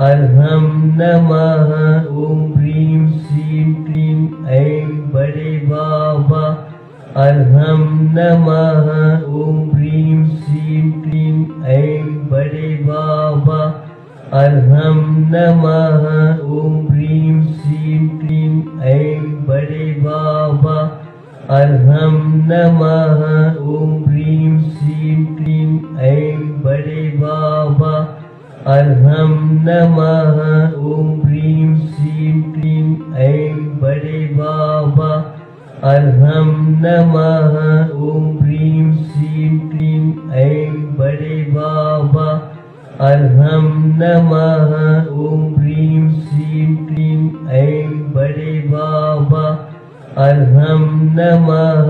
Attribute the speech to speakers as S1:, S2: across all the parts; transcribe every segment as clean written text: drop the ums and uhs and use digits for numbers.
S1: अर्हं नमः। ॐ ह्रीं श्रीं क्लीं ऐं बड़े बाबा अर्हं नमः। ॐ ह्रीं श्रीं क्लीं ऐं बड़े बाबा अर्हं नमः। ॐ ह्रीं श्रीं क्लीं ऐं बड़े बाबा अर्हं नमः। ॐ ह्रीं श्रीं क्लीं ऐं बड़े बाबा अर्हं नमः। ॐ ह्रीं श्रीं क्लीं ऐं बड़े बाबा अर्हं नमः। ॐ ह्रीं श्रीं क्लीं ऐं बड़े बाबा अर्हं नमः। ॐ ह्रीं श्रीं क्लीं ऐं बड़े बाबा अर्हं नमः।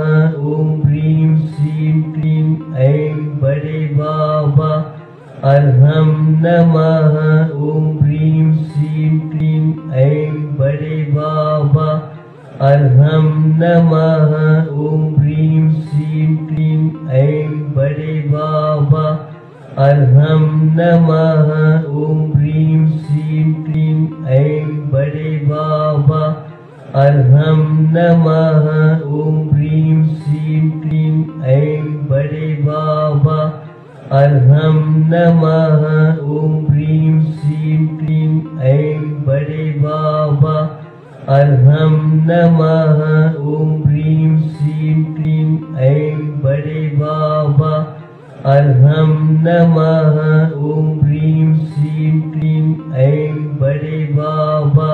S1: ॐ ह्रीं श्रीं क्लीं ऐं बड़े बाबा अर्हं नमः। ॐ ह्रीं श्रीं क्लीं ऐं बड़े बाबा अर्हं नमः। ॐ ह्रीं श्रीं क्लीं ऐं बड़े बाबा अर्हं नमः। ॐ ह्रीं श्रीं क्लीं ऐं बड़े बाबा अर्हं नमः। ॐ ह्रीं श्रीं क्लीं ऐं बड़े बाबा अर्हं नमः। ॐ ह्रीं श्रीं क्लीं ऐं बड़े बाबा अर्हं नमः। ॐ ह्रीं श्रीं क्लीं ऐं बड़े बाबा अर्हं नमः। ॐ ह्रीं श्रीं क्लीं ऐं बड़े बाबा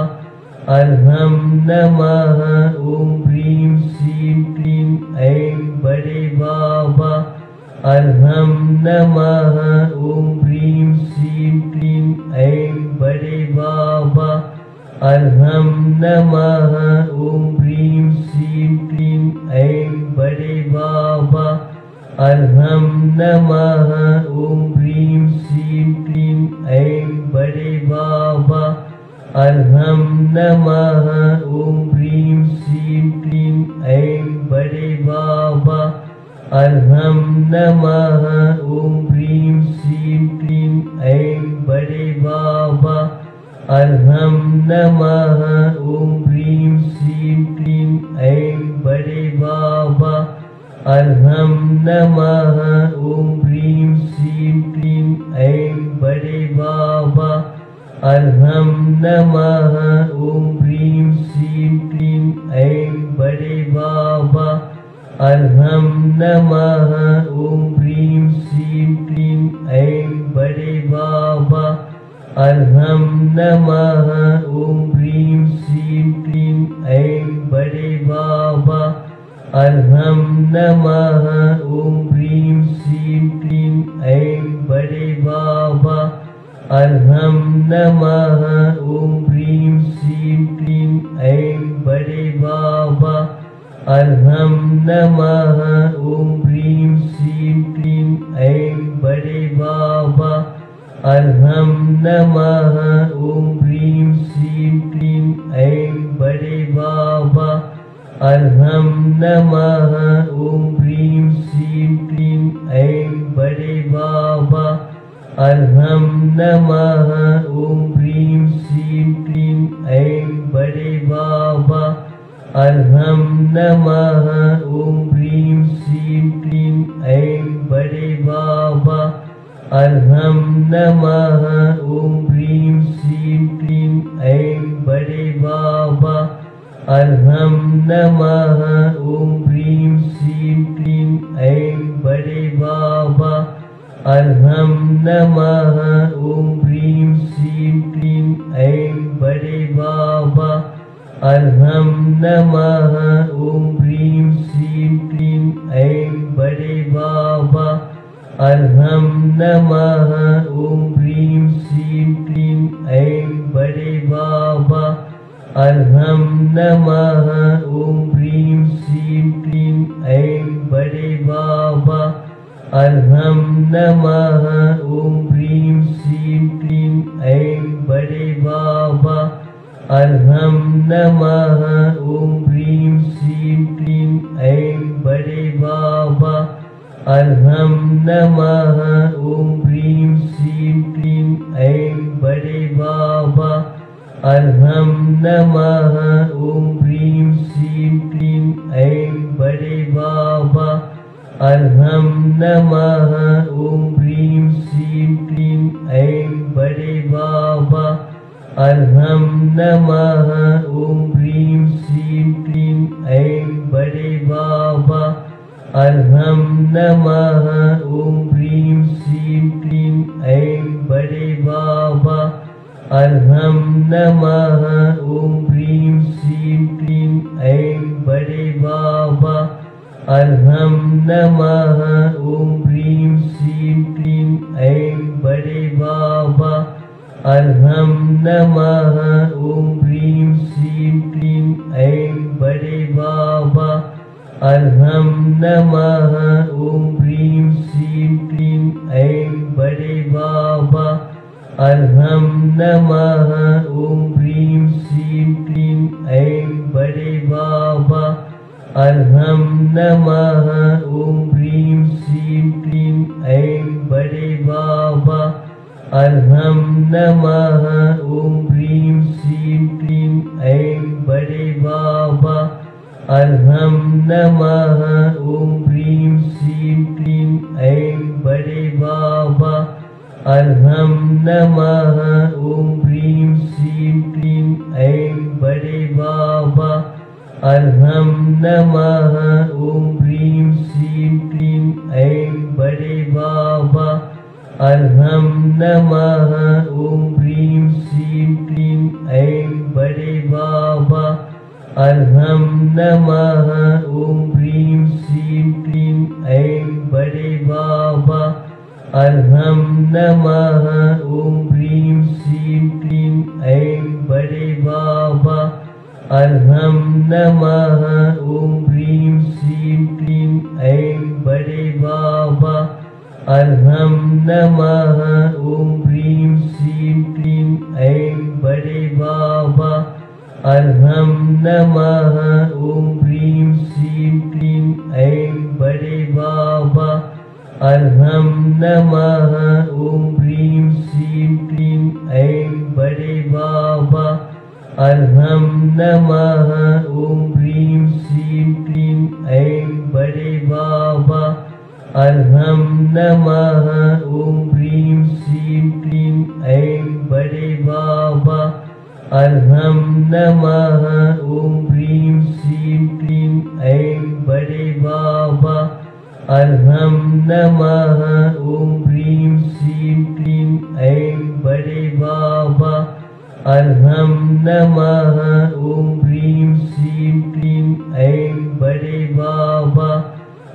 S1: अर्हं नमः। ॐ ह्रीं श्रीं क्लीं ऐं बड़े बाबा अर्हं नमः। ॐ ह्रीं श्रीं क्लीं ऐं बड़े बाबा अर्हं नमः। ॐ ह्रीं श्रीं क्लीं ऐं बड़े बाबा अर्हं नमः। ॐ ह्रीं श्रीं क्लीं ऐं बड़े बाबा अर्हं नमः। ॐ ह्रीं श्रीं क्लीं ऐं बड़े बाबा अर्हं नमः। ॐ ह्रीं श्रीं क्लीं ऐं बड़े बाबा अर्हं नमः। ॐ ह्रीं श्रीं क्लीं ऐं बड़े बाबा अर्हं नमः। ॐ ह्रीं श्रीं क्लीं ऐं बड़े बाबा अर्हं नमः। ॐ ह्रीं श्रीं क्लीं ऐं बड़े बाबा अर्हं नमः। ॐ ह्रीं श्रीं क्लीं ऐं बड़े बाबा अर्हं नमः। ॐ ह्रीं श्रीं क्लीं ऐं बड़े बाबा अर्हं नमः। ॐ ह्रीं श्रीं क्लीं ऐं बड़े बाबा अर्हं नमः। ॐ ह्रीं श्रीं क्लीं ऐं बड़े बाबा अर्हं नमः। ॐ ह्रीं श्रीं क्लीं ऐं बड़े बाबा अर्हं नमः। ॐ ह्रीं श्रीं क्लीं ऐं बड़े बाबा अर्हं नमः। ॐ ह्रीं श्रीं क्लीं ऐं बड़े बाबा अर्हं नमः। ॐ ह्रीं श्रीं क्लीं ऐं बड़े बाबा अर्हं नमः। ॐ ह्रीं श्रीं क्लीं ऐं बड़े बाबा अर्हं नमः। ॐ ह्रीं श्रीं क्लीं ऐं बड़े बाबा अर्हं नमः। ॐ ह्रीं श्रीं क्लीं ऐं बड़े बाबा अर्हं नमः। ॐ ह्रीं श्रीं क्लीं ऐं बड़े बाबा अर्हं नमः। ॐ ह्रीं श्रीं क्लीं ऐं बड़े बाबा अर्हं नमः। ॐ ह्रीं श्रीं क्लीं ऐं बड़े बाबा अर्हं नमः। ॐ ह्रीं श्रीं क्लीं ऐं बड़े बाबा अर्हं नमः। ॐ ह्रीं श्रीं क्लीं ऐं बड़े बाबा अर्हं नमः। ॐ ह्रीं श्रीं क्लीं ऐं बड़े बाबा अर्हं नमः। ॐ ह्रीं श्रीं क्लीं ऐं बड़े बाबा नमः ॐ ह्रीं श्रीं क्लीं ऐं बड़े बाबा अर्हं नमः ॐ ह्रीं श्रीं क्लीं ऐं बड़े बाबा अर्हं नमः ॐ ह्रीं श्रीं क्लीं ऐं बड़े बाबा अर्हं नमः ॐ ह्रीं श्रीं क्लीं ऐं बड़े बाबा अर्हं नमः ॐ ह्रीं श्रीं क्लीं ऐं बड़े बाबा अर्हं नमः ॐ ह्रीं श्रीं क्लीं ऐं बड़े बाबा अर्हं नमः ॐ ह्रीं श्रीं क्लीं ऐं बड़े बाबा अर्हं नमः ॐ ह्रीं श्रीं क्लीं ऐं बड़े बाबा अर्हं नमः ॐ ह्रीं श्रीं क्लीं ऐं बड़े बाबा अर्हं नमः ॐ ह्रीं श्रीं क्लीं ऐं बड़े बाबा अर्हं नमः ॐ ह्रीं श्रीं क्लीं ऐं बड़े बाबा अर्हं नमः ॐ ह्रीं श्रीं क्लीं ऐं बड़े बाबा अर्हं नमः ॐ ह्रीं श्रीं क्लीं ऐं बड़े बाबा अर्हं नमः ॐ ह्रीं श्रीं क्लीं ऐं बड़े बाबा अर्हं नमः ॐ ह्रीं श्रीं क्लीं ऐं बड़े बाबा अर्हं नमः ॐ ह्रीं श्रीं क्लीं ऐं बड़े बाबा अर्हं नमः ॐ ह्रीं श्रीं क्लीं ऐं बड़े बाबा अर्हं नमः ॐ ह्रीं श्रीं क्लीं ऐं बड़े बाबा अर्हं नमः ॐ ह्रीं श्रीं क्लीं ऐं बड़े बाबा अर्हं नमः ॐ ह्रीं श्रीं क्लीं ऐं बड़े बाबा अर्हं नमः ॐ ह्रीं श्रीं क्लीं ऐं बड़े बाबा अर्हं नमः ॐ ह्रीं श्रीं क्लीं ऐं बड़े बाबा अर्हं नमः ॐ ह्रीं श्रीं क्लीं ऐं बड़े बाबा अर्हं नमः ॐ ह्रीं श्रीं क्लीं ऐं बड़े बाबा अर्हं नमः ॐ ह्रीं श्रीं क्लीं ऐं बड़े बाबा अर्हं नमः ॐ ह्रीं श्रीं क्लीं ऐं बड़े बाबा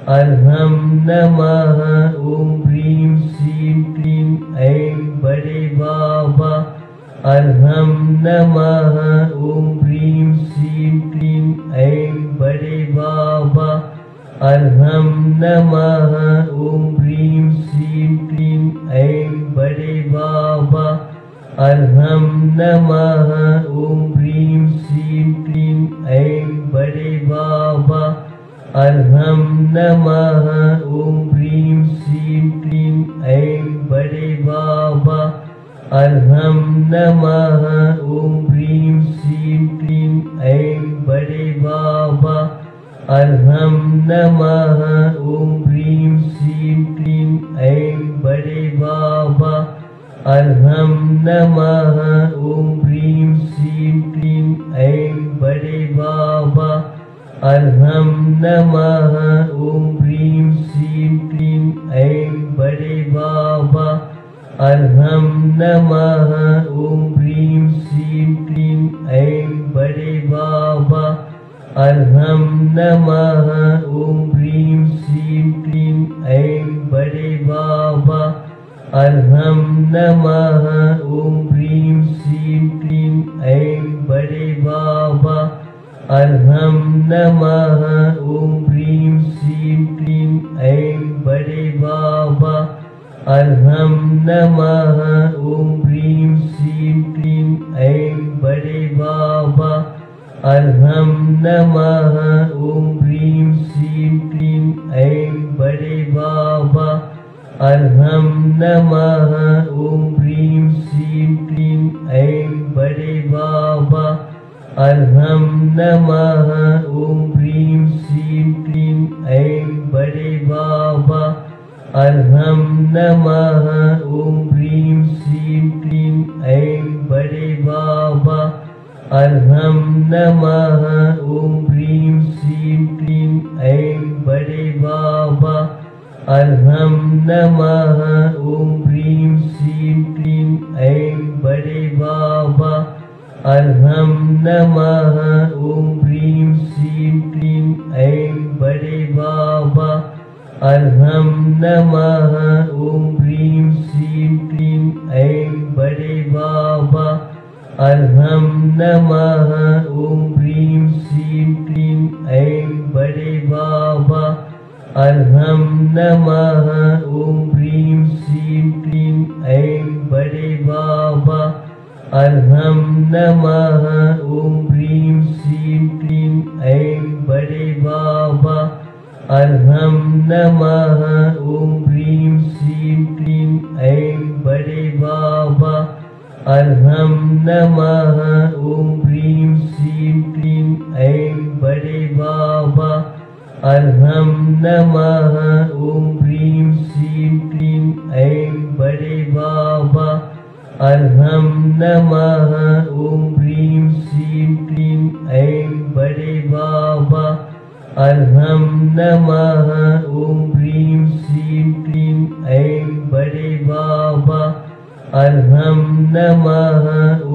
S1: अर्हं नमः ॐ ह्रीं श्रीं क्लीं ऐं बड़े बाबा अर्हं नमः ॐ ह्रीं श्रीं क्लीं ऐं बड़े बाबा अर्हं नमः ॐ ह्रीं श्रीं क्लीं ऐं बड़े बाबा अर्हं नमः ॐ ह्रीं श्रीं क्लीं ऐं बड़े बाबा अर्हं नमः ॐ ह्रीं श्रीं क्लीं ऐं बड़े बाबा अर्हं नमः ॐ ह्रीं श्रीं क्लीं ऐं बड़े बाबा अर्हं नमः ॐ ह्रीं श्रीं क्लीं ऐं बड़े बाबा अर्हं नमः ॐ ह्रीं श्रीं क्लीं ऐं बड़े बाबा अर्हं नमः ॐ ह्रीं श्रीं क्लीं ऐं बड़े बाबा अर्हं नमः ॐ ह्रीं श्रीं क्लीं ऐं बड़े बाबा अर्हं नमः ॐ ह्रीं श्रीं क्लीं ऐं बड़े बाबा अर्हं नमः ॐ ह्रीं श्रीं क्लीं ऐं बड़े बाबा अर्हं नमः ॐ ह्रीं श्रीं क्लीं ऐं बड़े बाबा अर्हं नमः ॐ ह्रीं श्रीं क्लीं ऐं बड़े बाबा अर्हं नमः ॐ ह्रीं श्रीं क्लीं ऐं बड़े बाबा अर्हं नमः ॐ ह्रीं श्रीं क्लीं ऐं बड़े बाबा ॐ ह्रीं श्रीं क्लीं ऐं बड़े बाबा अर्हं नमः ॐ ह्रीं श्रीं क्लीं ऐं बड़े बाबा अर्हं नमः ॐ ह्रीं श्रीं क्लीं ऐं बड़े बाबा अर्हं नमः ॐ ह्रीं श्रीं क्लीं ऐं बड़े बाबा अर्हं नमः ॐ ह्रीं श्रीं क्लीं ऐं बड़े बाबा अर्हं नमः ॐ ह्रीं श्रीं क्लीं ऐं बड़े बाबा अर्हं नमः ॐ ह्रीं श्रीं क्लीं ऐं बड़े बाबा अर्हं नमः ॐ ह्रीं श्रीं क्लीं ऐं बड़े बाबा अर्हं नमः ॐ ह्रीं श्रीं क्लीं ऐं बड़े बाबा अर्हं नमः ॐ ह्रीं श्रीं क्लीं ऐं बड़े बाबा अर्हं नमः ॐ ह्रीं श्रीं क्लीं ऐं बड़े बाबा अर्हं नमः ॐ ह्रीं श्रीं क्लीं ऐं बड़े बाबा अर्हं नमः ॐ ह्रीं श्रीं क्लीं ऐं बड़े बाबा अर्हं नमः ॐ ह्रीं श्रीं क्लीं ऐं बड़े बाबा अर्हं नमः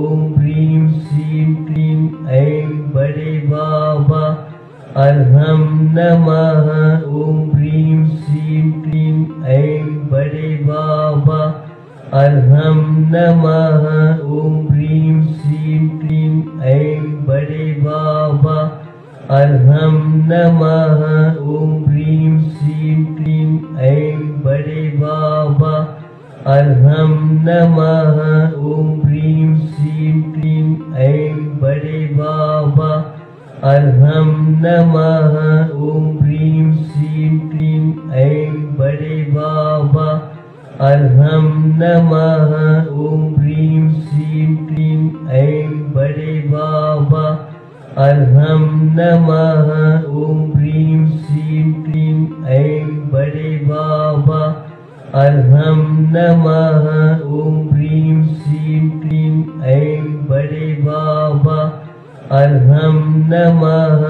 S1: ॐ ह्रीं श्रीं क्लीं ऐं बड़े बाबा अर्हं नमः ॐ ह्रीं श्रीं क्लीं ऐं बड़े बाबा अर्हं नमः ॐ ह्रीं श्रीं क्लीं ऐं बड़े बाबा अर्हं नमः ॐ ह्रीं श्रीं क्लीं ऐं बड़े बाबा अर्हं नमः ॐ ह्रीं श्रीं क्लीं ऐं बड़े बाबा अर्हं नमः ॐ ह्रीं श्रीं क्लीं ऐं बड़े बाबा अर्हं नमः ॐ ह्रीं श्रीं क्लीं ऐं बड़े बाबा अर्हं नमः ॐ ह्रीं श्रीं क्लीं ऐं बड़े बाबा अर्हं नमः ॐ ह्रीं श्रीं क्लीं ऐं बड़े बाबा अर्हं नमः